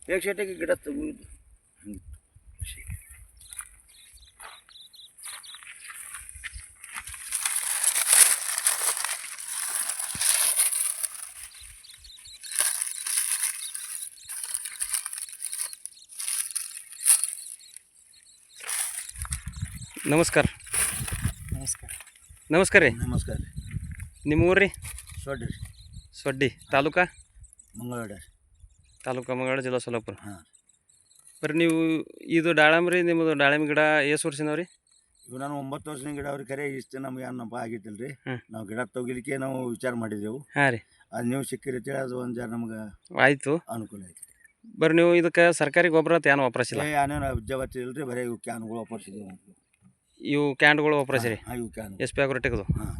ಪ್ರೇಕ್ಷೆಟಿಗೆ ಗಿಡ ತೆಗೆದು ಹಂಗಿತ್ತು. ನಮಸ್ಕಾರ. ನಮಸ್ಕಾರ. ನಮಸ್ಕಾರ ರೀ. ನಮಸ್ಕಾರ ರೀ. ನಿಮ್ಮ ಊರು ರೀ? ಸೊಡ್ಡಿ ರೀ. ಸೊಡ್ಡಿ ತಾಲೂಕಾ? ಮಂಗಳವಾಡ ರೀ. ತಾಲೂಕು ಮಂಗಳವಾಡ, ಜಿಲ್ಲಾ ಸೊಲ್ಲಾಪುರ. ಹಾಂ. ಬರ್ರಿ ನೀವು ಇದು ದಾಳಂಬ್ರಿ ನಿಮ್ಮದು ದಾಳಿಂಬೆ ಗಿಡ ಎಷ್ಟು ವರ್ಷನವ ರೀ? ಇವು ನಾನು 9 ವರ್ಷದ ಗಿಡ ಅವ್ರಿಗೆ ಕರೆ ಇಷ್ಟು ನಮ್ಗೆ ಏನಪ್ಪ ಆಗಿತ್ತಿಲ್ಲ ರೀ. ಹ್ಮ್. ನಾವು ಗಿಡ ತೆಗಿಲಿಕ್ಕೆ ನಾವು ವಿಚಾರ ಮಾಡಿದೆವು. ಹಾಂ ರೀ. ಅದು ನೀವು ಸಿಕ್ಕಿರತ್ತೇಳಿ ಅದು ಒಂದು ಜರ ನಮ್ಗೆ ಆಯಿತು. ಅನುಕೂಲ ಆಯ್ತು. ಬರ್ರಿ ನೀವು ಇದಕ್ಕೆ ಸರ್ಕಾರಿ ಗೊಬ್ಬರ ಅಂತ ಏನು ವಾಪರಿಸಿಲ್ಲ? ಏನೇನು ಅಬ್ಜವತ್ತಿ ಇಲ್ಲ ರೀ, ಬರೀ ಇವು ಕ್ಯಾನ್ಗಳು ವಾಪರ್ಸಿದೆವು. ಇವು ಕ್ಯಾಂಡ್ಗಳು ವಾಪರಿಸಿರಿ? ಹಾಂ, ಇವು ಕ್ಯಾನ್. S P ಆಗ್ರೋಟೆಕ್ದು. ಹಾಂ.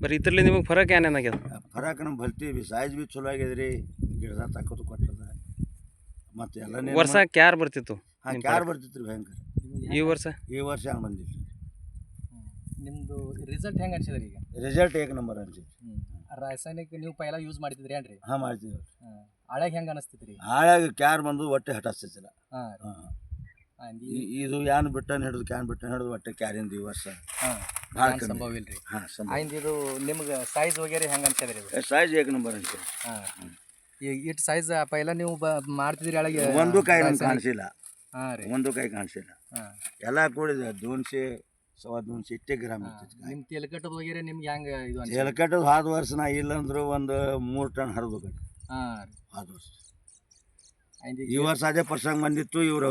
ಬರ್ರಿ ಇದ್ರಲ್ಲಿ ನಿಮಗೆ ಫರಕ್ ಏನೇನಾಗ್ಯದ? ಫರಾಕ್ ನಮ್ಮ ಬಲ್ತೀವಿ ಸೈಜ್ ಬಿ ಚಲೋ ಆಗ್ಯದ ರೀ. ಗಿಡದ ತಕ್ಕೋದು ಕೊಟ್ಟದ ಮತ್ತು ಎಲ್ಲ ವರ್ಷ ಕ್ಯಾರ್ ಬರ್ತಿತ್ತು? ಹಾಂ, ಕ್ಯಾರ್ ಬರ್ತಿತ್ತು ರೀ ಭಯಂಕರ. ಈ ವರ್ಷ ಹಂಗೆ ಬಂದಿಲ್ಲ. ನಿಮ್ಮದು ರಿಸಲ್ಟ್ ಹೆಂಗೆ ಅನ್ಸಿದ್ರಿ ಈಗ? ರಿಸಲ್ಟ್ ಏಕ ನಂಬರ್ ಅನ್ಸಿತ್ತು. ರಾಸಾಯನಿಕ ನೀವು ಪೈಲ ಯೂಸ್ ಮಾಡ್ತಿದ್ರಿ ಏನ್ರಿ? ಹಾಂ, ಮಾಡ್ತೀವಿ. ಹಳೆಗೆ ಹೆಂಗೆ ಅನಿಸ್ತೈತಿ ರೀ? ಹಾಳಾಗಿ ಕ್ಯಾರ್ ಬಂದು ಹೊಟ್ಟೆ ಹಟಾಸ್ತಿಲ್ಲ. ಹಾಂ. ಹಾಂ, ಇದು ಏನು ಬಿಟ್ಟನ್ ಹಿಡಿದು ಕ್ಯಾನ್ ಬಿಟ್ಟನ್ ಹಿಡಿದು ಹೊಟ್ಟೆ ಕ್ಯಾರಿಂದ ಈ ವರ್ಷ ಹಾಂ, ಭಾಳ ಸಂಭವ ಇಲ್ಲ ರೀ. ಹಾಂ, ಆಯ್ತು. ಇದು ನಿಮ್ಗೆ ಸೈಜ್ ವಗೇರೆ ಹೆಂಗೆ ಅನ್ಸಿದ್ರಿ ಇದು? ಸೈಜ್ ಏಕ ನಂಬರ್ ಅನ್ಸಿತ್ತು. ಹಾಂ. ಈಗ ಇಟ್ಟು ಸೈಜ್ ಪೈಲ ನೀವು ಮಾಡ್ತಿದ್ರಿ ಹಳೆಗೆ? ಒಂದು ಕಾಯಿ ನಮ್ಗೆ ಕಾಣಿಸಿಲ್ಲ. ಹಾಂ ರೀ. ಒಂದು ಕಾಯಿ ಕಾಣಿಸಿಲ್ಲ. ಹಾಂ. ಎಲ್ಲ ಕೂಡಿದೆ 200 250 ಇಷ್ಟೇ ಗ್ರಾಮ್ ಇರ್ತೈತಿ. ನಿಮ್ಮ ತೆಲಕಟ್ಟದ ವಗೇರೆ ನಿಮ್ಗೆ ಹೆಂಗೆ ಇದು ಎಲ್ಕಟ್ಟದು ಹಾದ ವರ್ಷ ನಾ ಇಲ್ಲಂದ್ರು ಒಂದು 3 ಟನ್ ಹರಿದು ಕಟ್ಟಿ. ಹಾಂ ರೀ. ಹಾದ ವರ್ಷ. ಆಯ್ತು. ಈ ವರ್ಷ ಅದೇ ಪ್ರಸಂಗ ಬಂದಿತ್ತು. ಇವರು